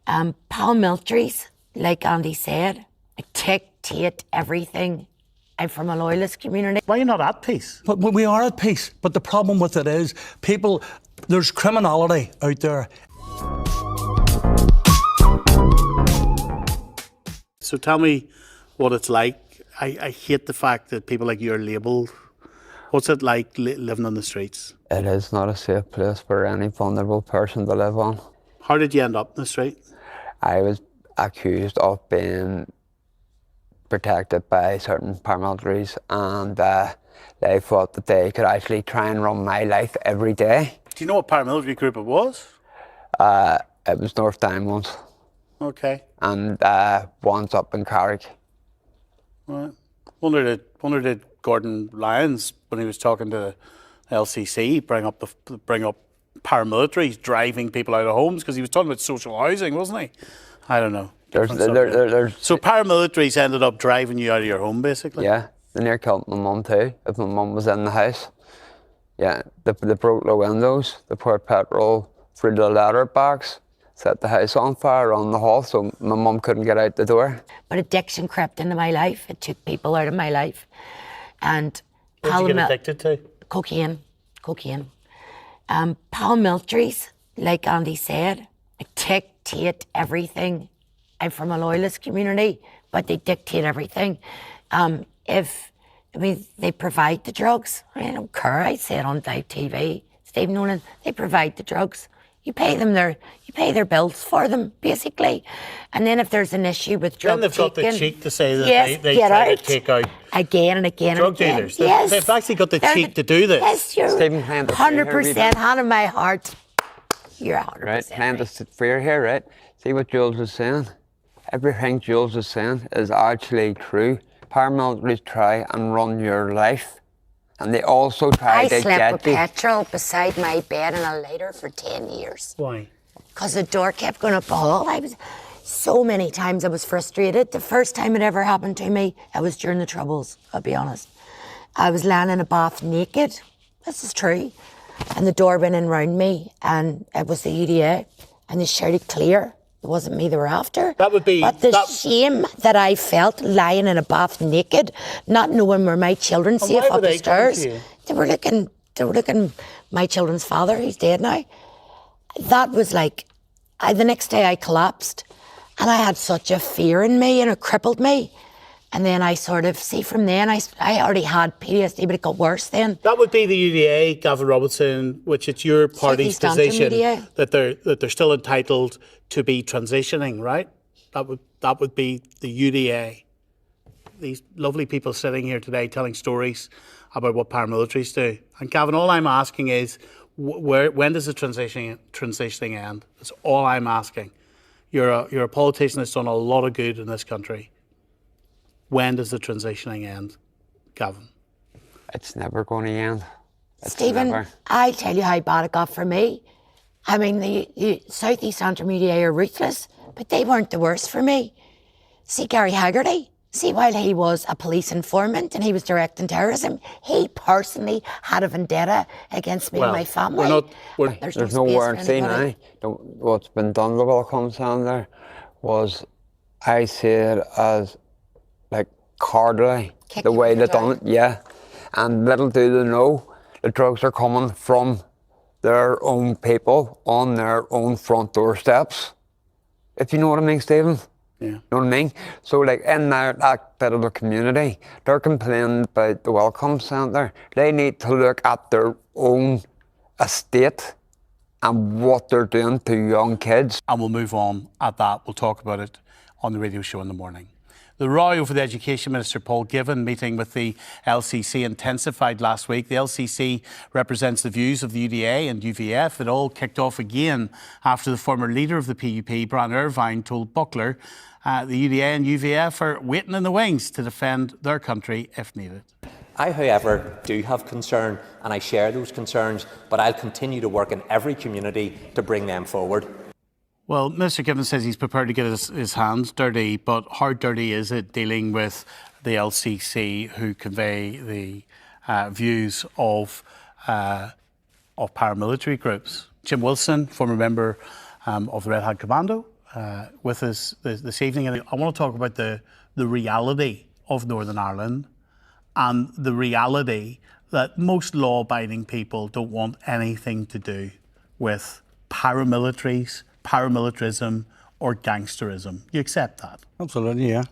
Paramilitaries, like Andy said, dictate everything. I'm from a Loyalist community. Why are you not at peace? But we are at peace. But the problem with it is, there's criminality out there. So tell me what it's like. I hate the fact that people like you are labelled. What's it like living on the streets? It is not a safe place for any vulnerable person to live on. How did you end up in the street? I was accused of being protected by certain paramilitaries, and they thought that they could actually try and run my life every day. Do you know what paramilitary group it was? It was North Diamonds. Okay. And one's up in Carrick. Right. Wonder did Gordon Lyons, when he was talking to LCC, bring up paramilitaries driving people out of homes, because he was talking about social housing, wasn't he? I don't know. So paramilitaries ended up driving you out of your home, basically? Yeah, they near killed my mum too, if my mum was in the house. Yeah, they broke the windows, they poured petrol through the letter box, set the house on fire on the hall, so my mum couldn't get out the door. But addiction crept into my life. It took people out of my life. And what did you get addicted to? Cocaine. Paramilitaries, like Andy said, dictate everything. I'm from a Loyalist community, but they dictate everything. They provide the drugs. I don't care. I say it on live TV. Steven Nolan, they provide the drugs. You pay their bills for them, basically. And then if there's an issue with drug taking... Then they've got the cheek to say that they try to take out... Again and again drug and again. dealers. Yes. They've actually got the cheek to do this. Yes, you're 100% hand in my heart. You're 100%. Right, playing the fear here, right? See what Jules was saying? Everything Jules is saying is actually true. Paramilitaries try and run your life. And they also try to get you. I slept with petrol beside my bed in a lighter for 10 years. Why? Because the door kept going up the hall. So many times I was frustrated. The first time it ever happened to me, it was during the Troubles, I'll be honest. I was lying in a bath naked. This is true. And the door went in round me, and it was the UDA, and they shouted clear. It wasn't me they were after. That would be... But the shame that I felt lying in a bath naked, not knowing where my children safe up the stairs. They were looking, my children's father, he's dead now. That was like, the next day I collapsed, and I had such a fear in me, and it crippled me. And then I sort of, from then, I already had PTSD, but it got worse then. That would be the UDA, Gavin Robertson, which it's your party's position that they're still entitled to be transitioning, right? That would be the UDA. These lovely people sitting here today telling stories about what paramilitaries do. And Gavin, all I'm asking is, when does the transitioning end? That's all I'm asking. You're a politician that's done a lot of good in this country. When does the transitioning end, Gavin? It's never going to end. Stephen, I'll tell you how bad it got for me. I mean, the South East Antrim UDA are ruthless, but they weren't the worst for me. See Gary Haggerty, while he was a police informant and he was directing terrorism, he personally had a vendetta against me and my family. There's no word saying now. What's been done with Welcome Sound there was, I see it as like cowardly, the way they done it, yeah. And little do they know, the drugs are coming from their own people on their own front doorsteps. If you know what I mean, Stephen? Yeah. You know what I mean? So like in that bit of the community, they're complaining about the Welcome Centre. They need to look at their own estate and what they're doing to young kids. And we'll move on at that. We'll talk about it on the radio show in the morning. The row over the Education Minister Paul Givan meeting with the LCC intensified last week. The LCC represents the views of the UDA and UVF. It all kicked off again after the former leader of the PUP, Brian Irvine, told Buckler the UDA and UVF are waiting in the wings to defend their country if needed. I, however, do have concern, and I share those concerns, but I'll continue to work in every community to bring them forward. Well, Mr. Givan says he's prepared to get his hands dirty, but how dirty is it dealing with the LCC who convey the views of paramilitary groups? Jim Wilson, former member of the Red Hat Commando, with us this evening, and I want to talk about the reality of Northern Ireland and the reality that most law-abiding people don't want anything to do with paramilitaries, paramilitarism, or gangsterism. You accept that? Absolutely, yeah.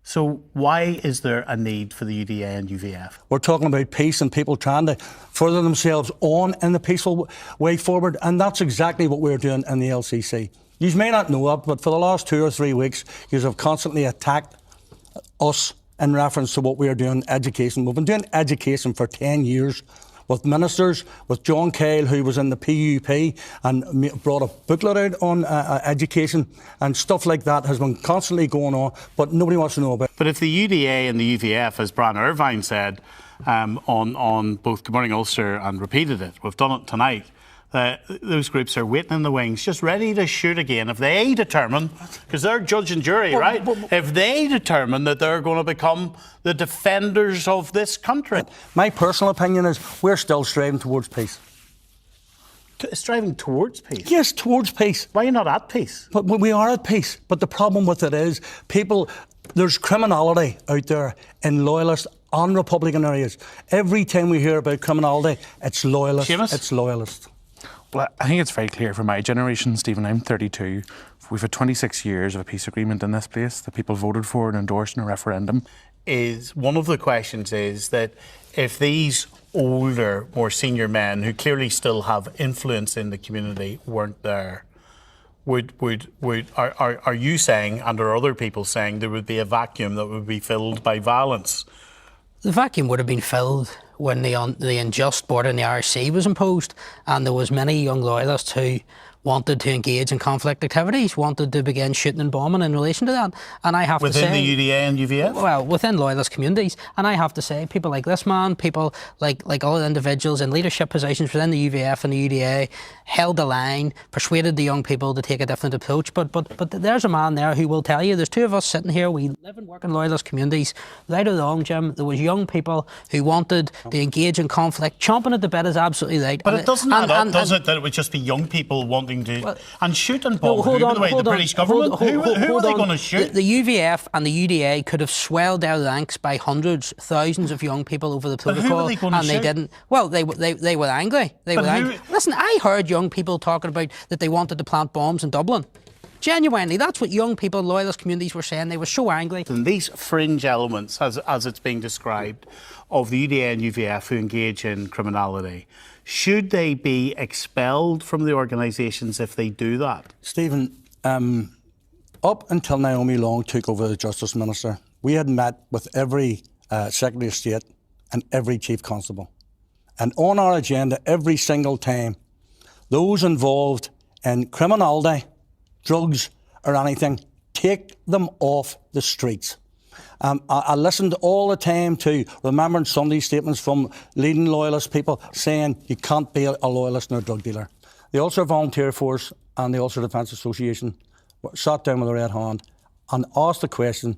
So why is there a need for the UDA and UVF? We're talking about peace and people trying to further themselves on in the peaceful way forward, and that's exactly what we're doing in the LCC. You may not know that, but for the last 2 or 3 weeks, you have constantly attacked us in reference to what we are doing in education. We've been doing education for 10 years with ministers, with John Kyle, who was in the PUP and brought a booklet out on education, and stuff like that has been constantly going on, but nobody wants to know about it. But if the UDA and the UVF, as Brian Irvine said on both Good Morning Ulster and repeated it, we've done it tonight, those groups are waiting in the wings, just ready to shoot again if they determine, because they're judge and jury, right? If they determine that they're going to become the defenders of this country. My personal opinion is we're still striving towards peace. Striving towards peace? Yes, towards peace. Why are you not at peace? But we are at peace. But the problem with it is there's criminality out there in Loyalist and Republican areas. Every time we hear about criminality, it's Loyalist. Seamus? It's Loyalist. Well, I think it's very clear for my generation, Stephen. I'm 32. We've had 26 years of a peace agreement in this place that people voted for and endorsed in a referendum. One of the questions is that if these older, more senior men who clearly still have influence in the community weren't there, are you saying, and are other people saying, there would be a vacuum that would be filled by violence? The vacuum would have been filled when the unjust border in the Irish Sea was imposed, and there was many young loyalists who wanted to engage in conflict activities, wanted to begin shooting and bombing in relation to that. And I have to say... Within the UDA and UVF? Well, within loyalist communities. And I have to say, people like this man, people like other individuals in leadership positions within the UVF and the UDA held the line, persuaded the young people to take a different approach. But there's a man there who will tell you, there's two of us sitting here, we live and work in loyalist communities. Right or wrong, Jim, there was young people who wanted to engage in conflict. Chomping at the bit is absolutely right. But it doesn't add up, does it, that it would just be young people wanting to... and shoot and bomb the British government? Who are they going to shoot? The UVF and the UDA could have swelled their ranks by hundreds, thousands of young people over the protocol, and they didn't. Well, they were angry. They were angry. Listen, I heard young people talking about that they wanted to plant bombs in Dublin. Genuinely, that's what young people, loyalist communities were saying. They were so angry. And these fringe elements, as it's being described, of the UDA and UVF who engage in criminality, should they be expelled from the organisations if they do that? Stephen, up until Naomi Long took over as Justice Minister, we had met with every Secretary of State and every Chief Constable. And on our agenda every single time, those involved in criminality, drugs or anything, take them off the streets. I listened all the time to Remembrance Sunday statements from leading loyalist people saying you can't be a loyalist nor a drug dealer. The Ulster Volunteer Force and the Ulster Defence Association sat down with a red hand and asked the question,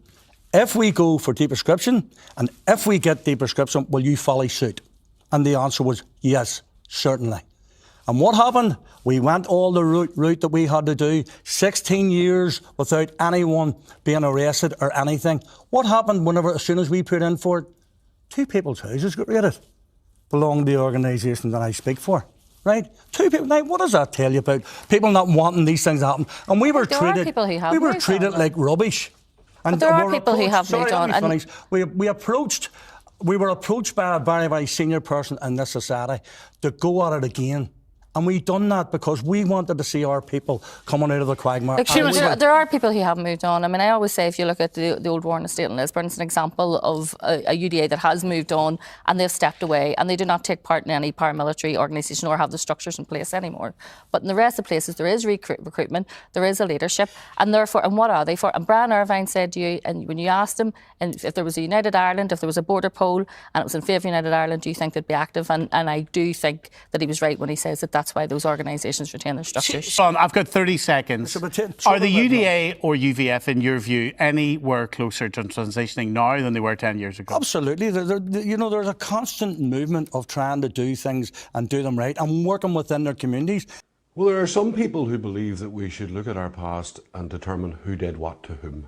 if we go for deprescription and if we get deprescription, will you follow suit? And the answer was yes, certainly. And what happened? We went all the route that we had to do, 16 years without anyone being arrested or anything. What happened as soon as we put in for it? 2 people's houses got raided, belong to the organisation that I speak for, right? 2 people. Now, what does that tell you about people not wanting these things to happen? And we were treated like rubbish. And there are people who have moved on. We were approached by a very, very senior person in this society to go at it again. And we've done that because we wanted to see our people coming out of the quagmire. There are people who have moved on. I mean, I always say if you look at the old Warren estate in Lisburn, it's an example of a UDA that has moved on and they've stepped away and they do not take part in any paramilitary organisation or have the structures in place anymore. But in the rest of the places, there is recruitment, there is a leadership, and therefore, and what are they for? And Brian Irvine said to you, and when you asked him, and if there was a United Ireland, if there was a border poll, and it was in favour of United Ireland, do you think they'd be active? And I do think that he was right when he says that that's why those organisations retain their structures. Sean, I've got 30 seconds. Are the UDA or UVF, in your view, anywhere closer to transitioning now than they were 10 years ago? Absolutely. There's a constant movement of trying to do things and do them right and working within their communities. Well, there are some people who believe that we should look at our past and determine who did what to whom.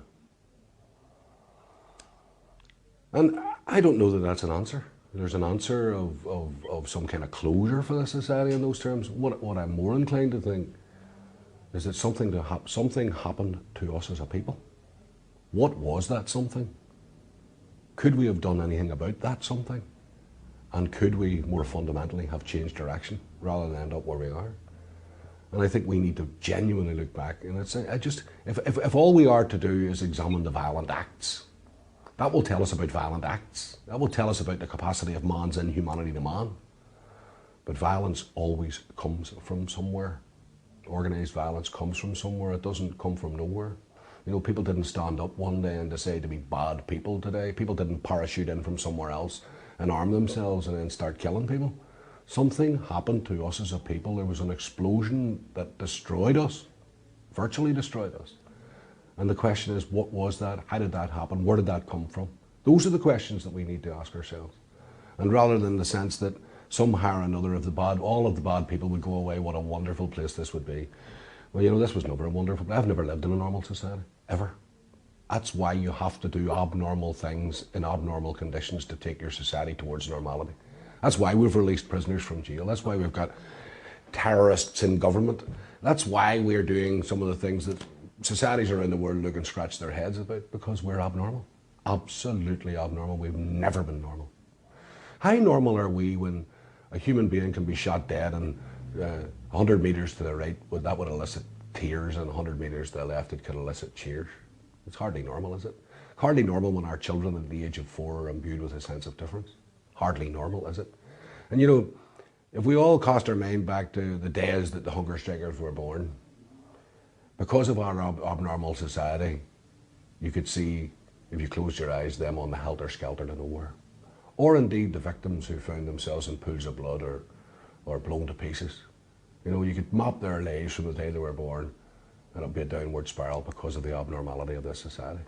And I don't know that that's an answer. There's an answer of some kind of closure for the society in those terms. What I'm more inclined to think is that something happened to us as a people. What was that something? Could we have done anything about that something? And could we more fundamentally have changed direction rather than end up where we are? And I think we need to genuinely look back and say, if all we are to do is examine the violent acts, that will tell us about violent acts. That will tell us about the capacity of man's inhumanity to man. But violence always comes from somewhere. Organised violence comes from somewhere. It doesn't come from nowhere. You know, people didn't stand up one day and decide to be bad people today. People didn't parachute in from somewhere else and arm themselves and then start killing people. Something happened to us as a people. There was an explosion that destroyed us, virtually destroyed us. And the question is, what was that? How did that happen? Where did that come from? Those are the questions that we need to ask ourselves. And rather than the sense that somehow or another all of the bad people would go away, what a wonderful place this would be. Well, you know, this was never a wonderful place. I've never lived in a normal society, ever. That's why you have to do abnormal things in abnormal conditions to take your society towards normality. That's why we've released prisoners from jail. That's why we've got terrorists in government. That's why we're doing some of the things that societies around the world look and scratch their heads about, because we're abnormal. Absolutely abnormal. We've never been normal. How normal are we when a human being can be shot dead and 100 metres to the right, that would elicit tears, and 100 metres to the left it could elicit cheers? It's hardly normal, is it? Hardly normal when our children at the age of 4 are imbued with a sense of difference. Hardly normal, is it? And you know, if we all cast our mind back to the days that the hunger strikers were born, because of our abnormal society, you could see, if you closed your eyes, them on the helter-skelter to nowhere. Or indeed the victims who found themselves in pools of blood or blown to pieces. You know, you could map their lives from the day they were born, and it'd be a downward spiral because of the abnormality of this society.